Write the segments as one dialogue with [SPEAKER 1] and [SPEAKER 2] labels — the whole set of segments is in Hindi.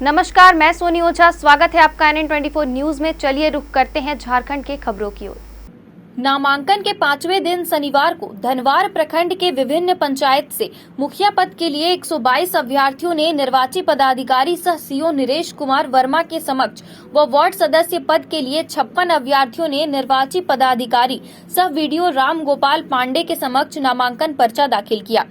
[SPEAKER 1] नमस्कार, मैं सोनी ओझा। स्वागत है आपका NN24 न्यूज में। चलिए रुख करते हैं झारखंड के खबरों की ओर। नामांकन के 5वें दिन शनिवार को धनवार प्रखंड के विभिन्न पंचायत से मुखिया पद के लिए 122 अभ्यर्थियों ने निर्वाची पदाधिकारी सह सीओ नरेश कुमार वर्मा के समक्ष व वार्ड सदस्य पद के लिए 56 अभ्यर्थियों ने निर्वाची पदाधिकारी सह वीडियो राम गोपाल पांडे के समक्ष नामांकन पर्चा दाखिल किया।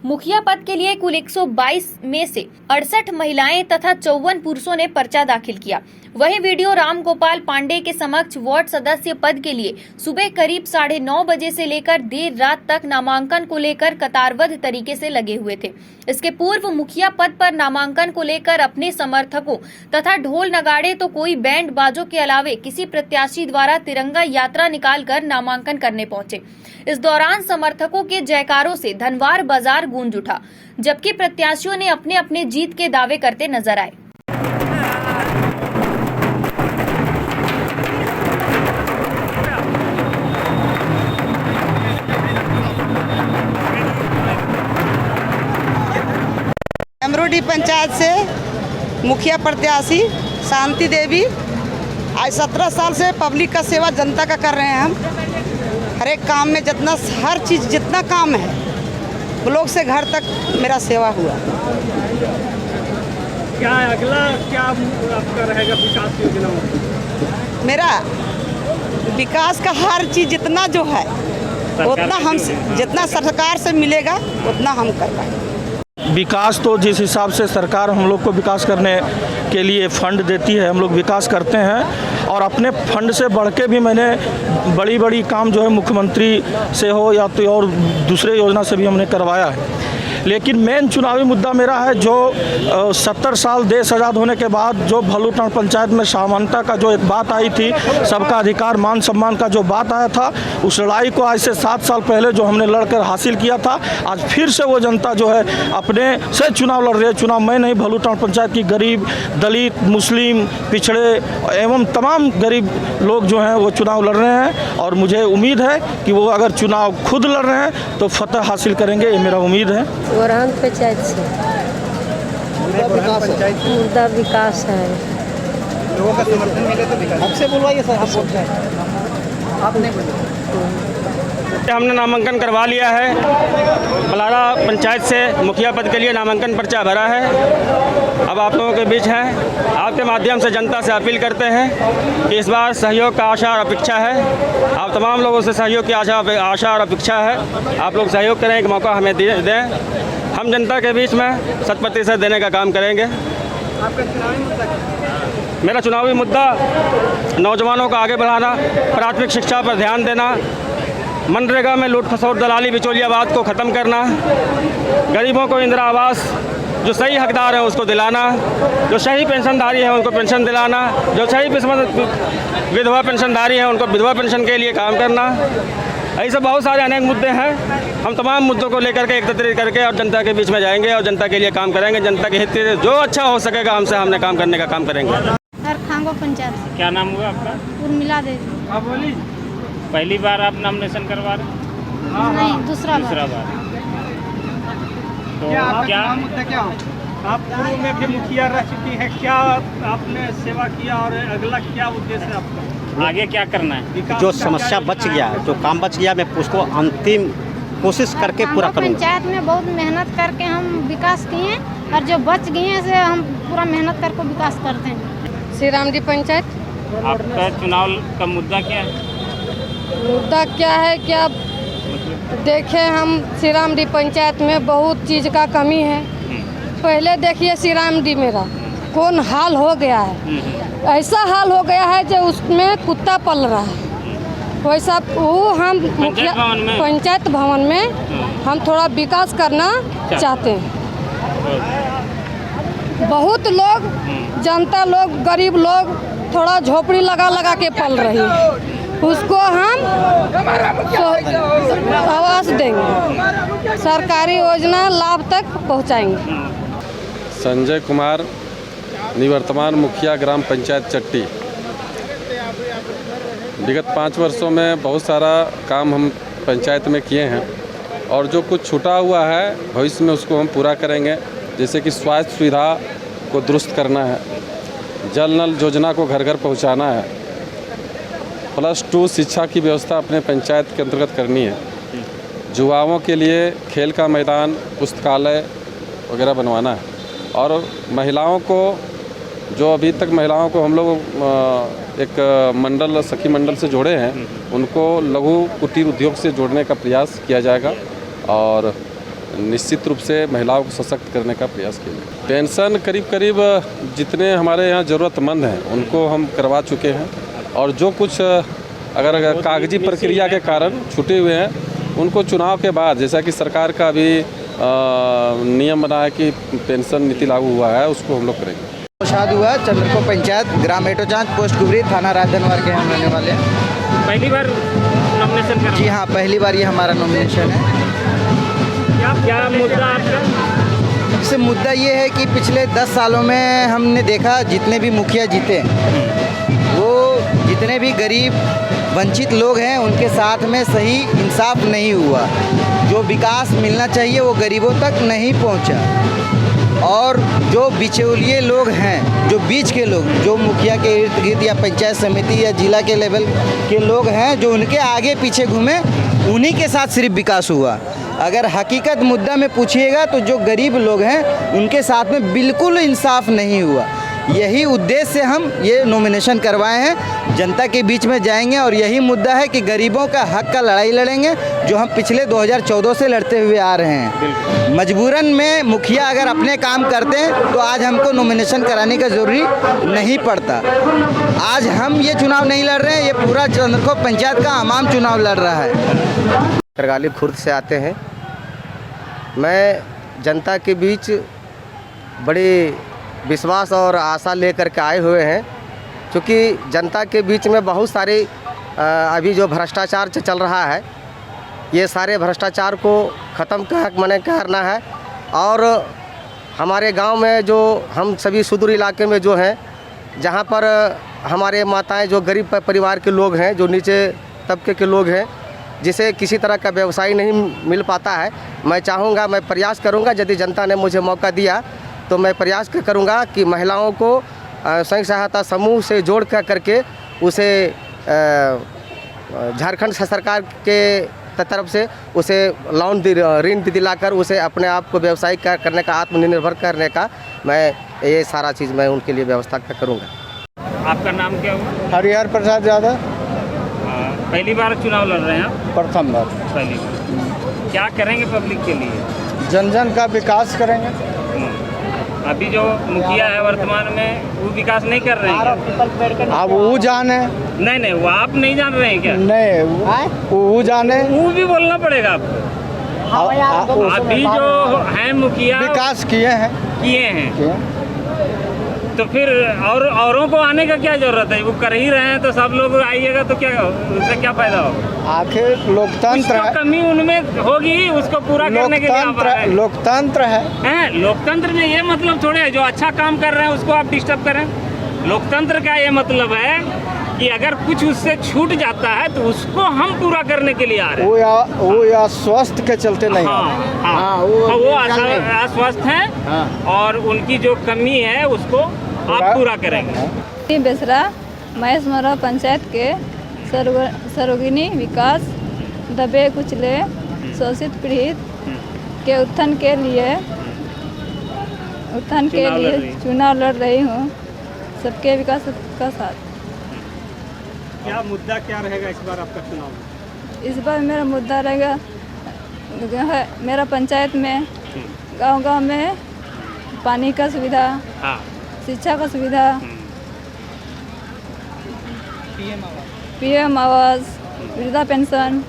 [SPEAKER 1] मुखिया पद के लिए कुल 122 में से 68 महिलाएं तथा 54 पुरुषों ने पर्चा दाखिल किया। वहीं वीडियो राम गोपाल पांडे के समक्ष वार्ड सदस्य पद के लिए सुबह करीब 9:30 बजे से लेकर देर रात तक नामांकन को लेकर कतारबद्ध तरीके से लगे हुए थे। इसके पूर्व मुखिया पद पर नामांकन को लेकर अपने समर्थकों तथा ढोल नगाड़े तो कोई बैंड बाजों के अलावे किसी प्रत्याशी द्वारा तिरंगा यात्रा निकालकर नामांकन करने पहुंचे। इस दौरान समर्थकों के जयकारों से धनवार बाजार गूंज उठा, जबकि प्रत्याशियों ने अपने अपने जीत के दावे करते नजर आए।
[SPEAKER 2] अमरोडी पंचायत से मुखिया प्रत्याशी शांति देवी। आज 17 साल से पब्लिक का सेवा जनता का कर रहे हैं हम। हर एक काम में हर चीज़ जितना काम है ब्लॉक से घर तक मेरा सेवा हुआ।
[SPEAKER 3] क्या अगला क्या आपका रहेगा विकास योजना में?
[SPEAKER 2] मेरा विकास का हर चीज़ जितना जो है उतना हम जितना सरकार से मिलेगा उतना हम कर पाएंगे।
[SPEAKER 4] विकास तो जिस हिसाब से सरकार हम लोग को विकास करने के लिए फंड देती है, हम लोग विकास करते हैं और अपने फंड से बढ़ के भी मैंने बड़ी काम जो है मुख्यमंत्री से हो या तो और दूसरे योजना से भी हमने करवाया है। लेकिन मेन चुनावी मुद्दा मेरा है जो 70 साल देश आज़ाद होने के बाद जो भलूटान पंचायत में समानता का जो एक बात आई थी, सबका अधिकार मान सम्मान का जो बात आया था, उस लड़ाई को आज से 7 साल पहले जो हमने लड़कर हासिल किया था, आज फिर से वो जनता जो है अपने से चुनाव लड़ रही है। चुनाव मैं नहीं, भलूटान पंचायत की गरीब, दलित, मुस्लिम, पिछड़े एवं तमाम गरीब लोग जो हैं वो चुनाव लड़ रहे हैं और मुझे उम्मीद है कि वो अगर चुनाव खुद लड़ रहे हैं तो फतह हासिल करेंगे, ये मेरा उम्मीद है।
[SPEAKER 5] बुरहान पंचायत से मुद्दा विकास है।
[SPEAKER 3] लोगों का समर्थन मिले तो विकास। आपसे बुलवाइए सर, आप बोल रहे हैं, आप नहीं बोलिए।
[SPEAKER 6] हमने नामांकन करवा लिया है। बलारा पंचायत से मुखिया पद के लिए नामांकन पर्चा भरा है। अब आप लोगों के बीच है, आपके माध्यम से जनता से अपील करते हैं कि इस बार सहयोग का आशा और अपेक्षा है। आप तमाम लोगों से सहयोग की आशा और अपेक्षा है। आप लोग सहयोग करें, एक मौका हमें दें। हम जनता के बीच में 100% देने का काम करेंगे।
[SPEAKER 3] आपका चुनावी मुद्दा क्या?
[SPEAKER 6] मेरा चुनावी मुद्दा नौजवानों को आगे बढ़ाना, प्राथमिक शिक्षा पर ध्यान देना, मनरेगा में लूट खसोट दलाली बिचौलियाबाद को ख़त्म करना, गरीबों को इंदिरा आवास जो सही हकदार हैं उसको दिलाना, जो सही पेंशनधारी हैं उनको पेंशन दिलाना, जो सही विधवा पेंशनधारी हैं उनको विधवा पेंशन के लिए काम करना। ऐसे बहुत सारे अनेक मुद्दे हैं। हम तमाम मुद्दों को लेकर के एकत्रित करके और जनता के बीच में जाएंगे और जनता के लिए काम करेंगे। जनता के हित के जो अच्छा हो सकेगा हमने काम करने का काम करेंगे।
[SPEAKER 7] खांगो पंचायत से।
[SPEAKER 6] क्या नाम हुआ आपका?
[SPEAKER 7] उर्मिला देवी।
[SPEAKER 3] आप बोली।
[SPEAKER 6] पहली बार आप नॉमिनेशन करवा रहे हैं?
[SPEAKER 7] नहीं, दूसरा बार।
[SPEAKER 3] तो क्या मुद्दा क्या हो? आप पूर्व में भी मुखिया रह चुकी है, क्या आपने सेवा किया और अगला क्या उद्देश्य है आपका?
[SPEAKER 6] आगे क्या करना है?
[SPEAKER 8] जो समस्या बच गया, जो काम बच गया, मैं उसको अंतिम कोशिश करके पूरा करूँगा।
[SPEAKER 7] पंचायत में बहुत मेहनत करके हम विकास किए और जो बच गए हैं से हम पूरा मेहनत करके विकास करते हैं।
[SPEAKER 5] श्री रामडी पंचायत।
[SPEAKER 6] आपका चुनाव का मुद्दा क्या है?
[SPEAKER 5] मुद्दा क्या है, क्या देखें हम श्री रामडी पंचायत में बहुत चीज़ का कमी है। पहले देखिए श्री रामडी मेरा कौन हाल हो गया है, ऐसा हाल हो गया है जो उसमें कुत्ता पल रहा है। वैसा वो हम मुखिया पंचायत भवन में हम थोड़ा विकास करना चाहते हैं। बहुत लोग जनता लोग गरीब लोग थोड़ा झोपड़ी लगा के पल रही है, उसको हम आवास देंगे, सरकारी योजना लाभ तक पहुंचाएंगे।
[SPEAKER 9] संजय कुमार, निवर्तमान मुखिया ग्राम पंचायत चट्टी। विगत 5 वर्षों में बहुत सारा काम हम पंचायत में किए हैं और जो कुछ छूटा हुआ है भविष्य में उसको हम पूरा करेंगे। जैसे कि स्वास्थ्य सुविधा को दुरुस्त करना है, जल नल योजना को घर घर पहुंचाना है, +2 शिक्षा की व्यवस्था अपने पंचायत के अंतर्गत करनी है, युवाओं के लिए खेल का मैदान, पुस्तकालय वगैरह बनवाना है, और महिलाओं को, जो अभी तक महिलाओं को हम लोग एक मंडल, सखी मंडल से जोड़े हैं, उनको लघु कुटीर उद्योग से जोड़ने का प्रयास किया जाएगा और निश्चित रूप से महिलाओं को सशक्त करने का प्रयास किया जाएगा। पेंशन करीब जितने हमारे यहाँ ज़रूरतमंद हैं उनको हम करवा चुके हैं, और जो कुछ अगर कागजी प्रक्रिया के कारण छूटे हुए हैं उनको चुनाव के बाद, जैसा कि सरकार का अभी नियम बना है कि पेंशन नीति लागू हुआ है, उसको हम लोग करेंगे।
[SPEAKER 10] शादी हुआ चंद्रको पंचायत, ग्राम एटोचांच, पोस्ट कुबरी, थाना राजधनवार के हम रहने वाले हैं।
[SPEAKER 3] पहली बार नॉमिनेशन कर?
[SPEAKER 10] जी हाँ, पहली बार ये हमारा नॉमिनेशन है।
[SPEAKER 3] क्या मुद्दा आपका?
[SPEAKER 10] इससे मुद्दा ये है कि पिछले 10 सालों में हमने देखा जितने भी मुखिया जीते वो जितने भी गरीब वंचित लोग हैं उनके साथ में सही इंसाफ नहीं हुआ। जो विकास मिलना चाहिए वो गरीबों तक नहीं पहुंचा, और जो बिचौलिए लोग हैं, जो बीच के लोग, जो मुखिया के इर्द गिर्द या पंचायत समिति या जिला के लेवल के लोग हैं, जो उनके आगे पीछे घूमे, उन्हीं के साथ सिर्फ विकास हुआ। अगर हकीकत मुद्दा में पूछिएगा तो जो गरीब लोग हैं उनके साथ में बिल्कुल इंसाफ नहीं हुआ। यही उद्देश्य से हम ये नॉमिनेशन करवाए हैं, जनता के बीच में जाएंगे और यही मुद्दा है कि गरीबों का हक का लड़ाई लड़ेंगे, जो हम पिछले 2014 से लड़ते हुए आ रहे हैं। मजबूरन में मुखिया अगर अपने काम करते हैं तो आज हमको नॉमिनेशन कराने का ज़रूरी नहीं पड़ता। आज हम ये चुनाव नहीं लड़ रहे हैं, ये पूरा चंद्रको पंचायत का आम चुनाव लड़ रहा है।
[SPEAKER 11] करगाली खुर्द से आते हैं। मैं जनता के बीच बड़ी विश्वास और आशा लेकर के आए हुए हैं, क्योंकि जनता के बीच में बहुत सारे अभी जो भ्रष्टाचार चल रहा है, ये सारे भ्रष्टाचार को ख़त्म करना है। और हमारे गांव में जो हम सभी सुदूर इलाके में जो हैं, जहां पर हमारे माताएं जो गरीब परिवार के लोग हैं, जो नीचे तबके के लोग हैं, जिसे किसी तरह का व्यवसाय नहीं मिल पाता है, मैं चाहूँगा, मैं प्रयास करूँगा, यदि जनता ने मुझे मौका दिया तो मैं प्रयास करूँगा कि महिलाओं को संघ सहायता समूह से जोड़ करके उसे झारखंड सरकार के तरफ से उसे लोन ऋण दिलाकर उसे अपने आप को व्यवसाय करने का, आत्मनिर्भर करने का, मैं ये सारा चीज़ मैं उनके लिए व्यवस्था करूँगा।
[SPEAKER 3] आपका नाम क्या हुआ?
[SPEAKER 10] हरिहर प्रसाद यादव।
[SPEAKER 3] पहली बार चुनाव लड़ रहे हैं आप?
[SPEAKER 10] प्रथम बार।
[SPEAKER 3] पहली बार। क्या करेंगे पब्लिक के लिए?
[SPEAKER 10] जन जन का विकास करेंगे।
[SPEAKER 3] अभी जो मुखिया है वर्तमान में वो विकास नहीं कर रहे हैं?
[SPEAKER 10] अब वो जाने।
[SPEAKER 3] नहीं, वो आप नहीं जान रहे हैं क्या?
[SPEAKER 10] नहीं, वो जाने।
[SPEAKER 3] वो भी बोलना पड़ेगा आपको। अभी जो है मुखिया
[SPEAKER 10] विकास किए हैं।
[SPEAKER 3] तो फिर औरों को आने का क्या जरूरत है? वो कर ही रहे हैं तो सब लोग आइएगा तो क्या, उससे क्या फायदा होगा?
[SPEAKER 10] आखिर लोकतंत्र है,
[SPEAKER 3] कमी उनमें होगी, उसको पूरा करने के लिए
[SPEAKER 10] लोकतंत्र है।
[SPEAKER 3] लोकतंत्र में ये मतलब थोड़े है जो अच्छा काम कर रहे हैं उसको आप डिस्टर्ब करें। लोकतंत्र का ये मतलब है कि अगर कुछ उससे छूट जाता है तो उसको हम पूरा करने के लिए आ रहे हैं।
[SPEAKER 10] वो अस्वस्थ के चलते नहीं।
[SPEAKER 3] वो अस्वस्थ हैं और उनकी जो कमी है उसको आप पूरा करेंगे।
[SPEAKER 5] बेसरा महेशमरा पंचायत के सर्वगिनी विकास, दबे कुचले शोषित पीड़ित के उत्थान के लिए चुनाव लड़ रही हूँ, सबके विकास का साथ।
[SPEAKER 3] क्या मुद्दा क्या रहेगा इस बार आपका चुनाव में?
[SPEAKER 5] इस बार मेरा मुद्दा रहेगा मेरा पंचायत में गांव में पानी का सुविधा, शिक्षा का सुविधा, पीएम आवास, वृद्धा पेंशन,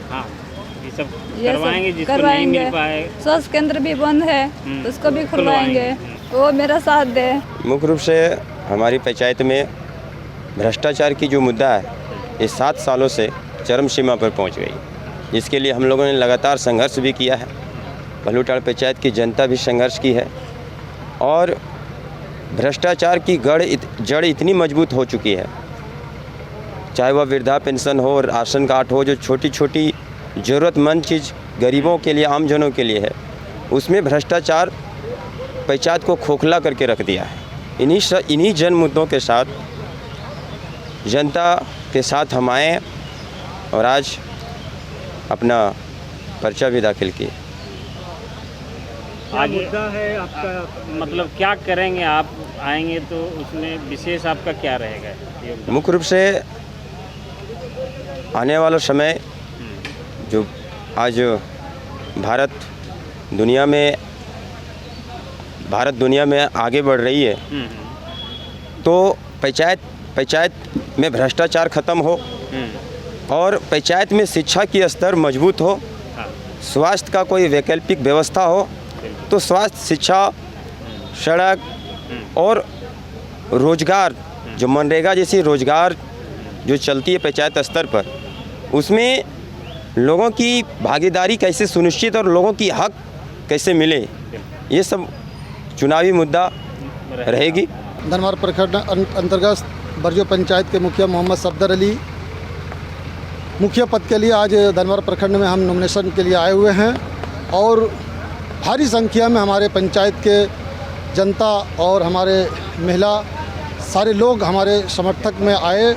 [SPEAKER 5] ये सब करवाएंगे। स्वास्थ्य केंद्र भी बंद है तो उसको भी खुलवाएंगे, वो मेरा साथ दे।
[SPEAKER 12] मुख्य रूप से हमारी पंचायत में भ्रष्टाचार की जो मुद्दा है ये 7 सालों से चरम सीमा पर पहुंच गई, जिसके लिए हम लोगों ने लगातार संघर्ष भी किया है। भलूटाड़ पंचायत की जनता भी संघर्ष की है और भ्रष्टाचार की जड़ इतनी मजबूत हो चुकी है, चाहे वह वृद्धा पेंशन हो, राशन कार्ड हो, जो छोटी छोटी ज़रूरतमंद चीज़ गरीबों के लिए, आमजनों के लिए है, उसमें भ्रष्टाचार पंचायत को खोखला करके रख दिया है। इन्हीं जन मुद्दों के साथ जनता के साथ हम आए और आज अपना पर्चा भी दाखिल किए।
[SPEAKER 3] आगे मुद्दा है आपका, मतलब क्या करेंगे आप आएंगे तो उसमें विशेष आपका क्या रहेगा?
[SPEAKER 12] मुख्य रूप से आने वाला समय जो आज भारत दुनिया में आगे बढ़ रही है, तो पंचायत में भ्रष्टाचार खत्म हो और पंचायत में शिक्षा की स्तर मजबूत हो, स्वास्थ्य का कोई वैकल्पिक व्यवस्था हो, तो स्वास्थ्य, शिक्षा, सड़क और रोजगार, जो मनरेगा जैसी रोजगार जो चलती है पंचायत स्तर पर, उसमें लोगों की भागीदारी कैसे सुनिश्चित और लोगों की हक कैसे मिले, ये सब चुनावी मुद्दा रहेगी।
[SPEAKER 13] धनवार प्रखंड अंतर्गत बरजो पंचायत के मुखिया मोहम्मद सफदर अली मुखिया पद के लिए आज धनवार प्रखंड में हम नॉमिनेशन के लिए आए हुए हैं और भारी संख्या में हमारे पंचायत के जनता और हमारे महिला सारे लोग हमारे समर्थक में आए।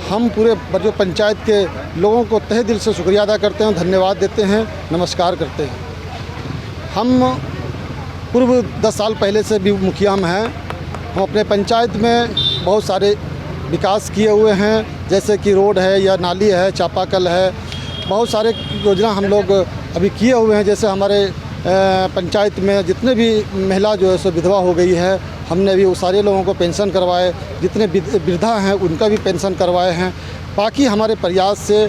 [SPEAKER 13] हम पूरे बरजो पंचायत के लोगों को तहे दिल से शुक्रिया अदा करते हैं, धन्यवाद देते हैं, नमस्कार करते हैं। हम पूर्व 10 साल पहले से भी मुखिया में हैं। हम अपने पंचायत में बहुत सारे विकास किए हुए हैं, जैसे कि रोड है या नाली है, चापाकल है, बहुत सारे योजना हम लोग अभी किए हुए हैं। जैसे हमारे पंचायत में जितने भी महिला जो है सो विधवा हो गई है, हमने भी वो सारे लोगों को पेंशन करवाए, जितने वृद्धा हैं उनका भी पेंशन करवाए हैं। बाकी हमारे प्रयास से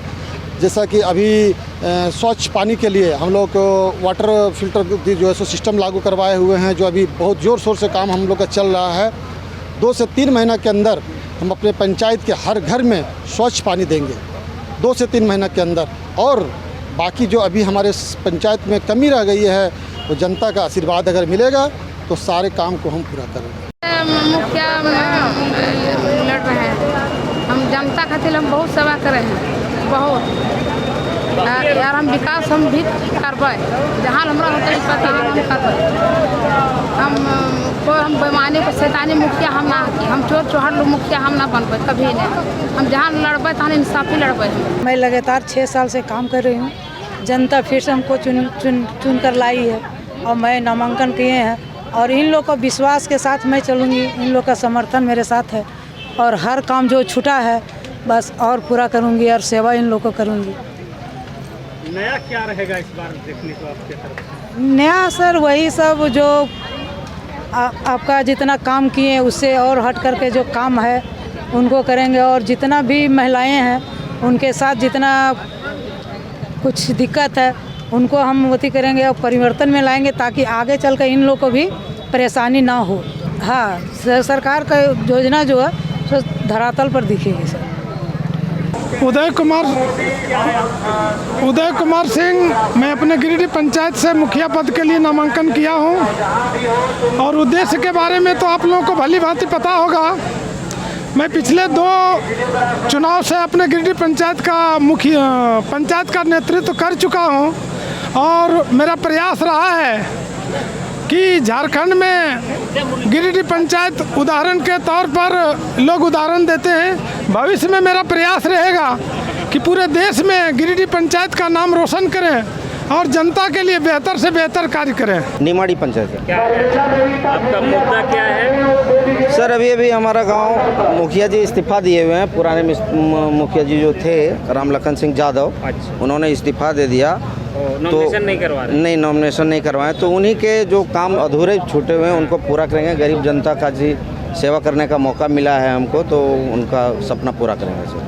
[SPEAKER 13] जैसा कि अभी स्वच्छ पानी के लिए हम लोग वाटर फिल्टर जो है सो सिस्टम लागू करवाए हुए हैं, जो अभी बहुत ज़ोर शोर से काम हम लोग का चल रहा है। 2 से 3 महीना के अंदर हम अपने पंचायत के हर घर में स्वच्छ पानी देंगे, 2 से 3 महीना के अंदर। और बाकी जो अभी हमारे पंचायत में कमी रह गई है, वो जनता का आशीर्वाद अगर मिलेगा तो सारे काम को हम पूरा करेंगे।
[SPEAKER 5] मुखिया लड़ रहे हैं, हम जनता खातिर हम बहुत सेवा करे हैं, बहुत यार हम विकास हम भी करबै, जहाँ हमरा होते तहाँ हम करबै। हम बेमानी को शैतानी मुखिया हम ना की, हम चोर चोहर लोग मुखिया हम ना बनबै कभी नहीं। हम जहाँ लड़बै तहाँ इंसाफी लड़बै।
[SPEAKER 14] मैं लगातार 6 साल से काम कर रही हूँ। जनता फिर से हमको चुन कर लाई है और मैं नामांकन किए हैं और इन लोग को विश्वास के साथ मैं चलूँगी। इन लोग का समर्थन मेरे साथ है और हर काम जो छूटा है बस और पूरा करूँगी और सेवा इन लोग को करूँगी।
[SPEAKER 3] नया क्या रहेगा इस बार देखने को आपके तरफ?
[SPEAKER 14] नया सर वही सब जो आपका जितना काम किए उससे और हट करके जो काम है उनको करेंगे और जितना भी महिलाएं हैं उनके साथ जितना कुछ दिक्कत है उनको हम वही करेंगे और परिवर्तन में लाएंगे ताकि आगे चल कर इन लोग को भी परेशानी ना हो। हाँ, सरकार का योजना जो है तो धरातल पर दिखेगी सर।
[SPEAKER 15] उदय कुमार सिंह, मैं अपने गिरिडीह पंचायत से मुखिया पद के लिए नामांकन किया हूं और उद्देश्य के बारे में तो आप लोगों को भली भांति पता होगा। मैं पिछले 2 चुनाव से अपने गिरिडीह पंचायत का नेतृत्व कर चुका हूं और मेरा प्रयास रहा है कि झारखंड में गिरिडीह पंचायत उदाहरण के तौर पर लोग उदाहरण देते हैं। भविष्य में मेरा प्रयास रहेगा कि पूरे देश में गिरिडीह पंचायत का नाम रोशन करें और जनता के लिए बेहतर से बेहतर कार्य करें।
[SPEAKER 10] निमाड़ी पंचायत
[SPEAKER 3] क्या है आपका मुद्दा, क्या है
[SPEAKER 10] सर? अभी हमारा गांव मुखिया जी इस्तीफा दिए हुए हैं। पुराने मुखिया जी जो थे राम लखन सिंह यादव, उन्होंने इस्तीफा दे दिया
[SPEAKER 3] नॉमिनेशन नहीं करवा रहे?
[SPEAKER 10] नहीं, नॉमिनेशन नहीं करवाए। तो उन्हीं के जो काम अधूरे छूटे हुए हैं उनको पूरा करेंगे। गरीब जनता का जी सेवा करने का मौका मिला है हमको, तो उनका सपना पूरा करेंगे सर।